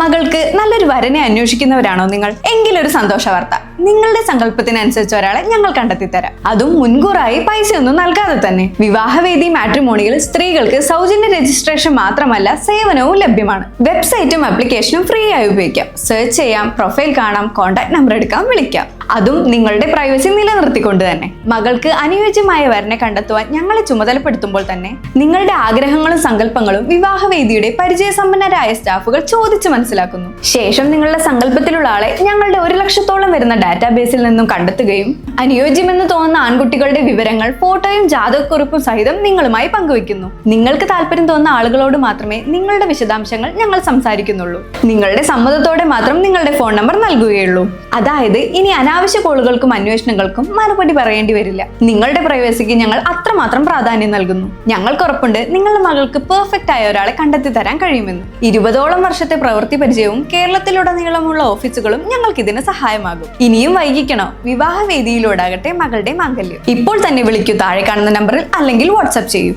മകൾക്ക് നല്ലൊരു വരനെ അന്വേഷിക്കുന്നവരാണോ നിങ്ങൾ? എങ്കിലൊരു സന്തോഷ വാർത്ത, നിങ്ങളുടെ സങ്കല്പത്തിനനുസരിച്ച് ഒരാളെ ഞങ്ങൾ കണ്ടെത്തി തരാം. അതും മുൻകൂറായി പൈസയൊന്നും നൽകാതെ തന്നെ. വിവാഹവേദി മാട്രിമോണിയിൽ സ്ത്രീകൾക്ക് സൗജന്യ രജിസ്ട്രേഷൻ മാത്രമല്ല, സേവനവും ലഭ്യമാണ്. വെബ്സൈറ്റും ആപ്ലിക്കേഷനും ഫ്രീ ആയി ഉപയോഗിക്കാം. സെർച്ച് ചെയ്യാം, പ്രൊഫൈൽ കാണാം, കോൺടാക്ട് നമ്പർ എടുക്കാം, വിളിക്കാം. അതും നിങ്ങളുടെ പ്രൈവസി നിലനിർത്തിക്കൊണ്ട് തന്നെ. മകൾക്ക് അനുയോജ്യമായ വരനെ കണ്ടെത്തുവാൻ ഞങ്ങളെ ചുമതലപ്പെടുത്തുമ്പോൾ തന്നെ നിങ്ങളുടെ ആഗ്രഹങ്ങളും സങ്കല്പങ്ങളും വിവാഹവേദിയുടെ പരിചയസമ്പന്നരായ സ്റ്റാഫുകൾ ചോദിച്ചു മനസ്സിലാക്കുന്നു. ശേഷം നിങ്ങളുടെ സങ്കല്പത്തിലുള്ള ആളെ ഞങ്ങളുടെ 1 ലക്ഷത്തോളം വരുന്ന ഡാറ്റാബേസിൽ നിന്നും കണ്ടെത്തുകയും അനുയോജ്യമെന്ന് തോന്നുന്ന ആൺകുട്ടികളുടെ വിവരങ്ങൾ, ഫോട്ടോയും ജാതകക്കുറിപ്പും സഹിതം നിങ്ങളുമായി പങ്കുവെക്കുന്നു. നിങ്ങൾക്ക് താല്പര്യം തോന്നുന്ന ആളുകളോട് മാത്രമേ നിങ്ങളുടെ വിശദാംശങ്ങൾ ഞങ്ങൾ സംസാരിക്കുന്നുള്ളൂ. നിങ്ങളുടെ സമ്മതത്തോടെ മാത്രം നിങ്ങളുടെ ഫോൺ നമ്പർ നൽകുകയുള്ളൂ. അതായത് ഇനി അനാവശ്യ കോളുകൾക്കും അന്വേഷണങ്ങൾക്കും മറുപടി പറയേണ്ടി വരില്ല. നിങ്ങളുടെ പ്രൈവസിക്ക് ഞങ്ങൾ അത്രമാത്രം പ്രാധാന്യം നൽകുന്നു. ഞങ്ങൾക്ക് ഉറപ്പുണ്ട് നിങ്ങളുടെ മകൾക്ക് പെർഫെക്റ്റ് ആയ ഒരാളെ കണ്ടെത്തി തരാൻ കഴിയുമെന്ന്. 20ഓളം വർഷത്തെ പ്രവൃത്തി പരിചയവും കേരളത്തിലുടനീളമുള്ള ഓഫീസുകളും ഞങ്ങൾക്ക് ഇതിന് സഹായമാകും. ഇനിയും വൈകിക്കണോ? വിവാഹവേദിയിലൂടാകട്ടെ മകളുടെ മാംഗല്യം. ഇപ്പോൾ തന്നെ വിളിക്കൂ താഴെ കാണുന്ന നമ്പറിൽ, അല്ലെങ്കിൽ വാട്സ്ആപ്പ് ചെയ്യൂ.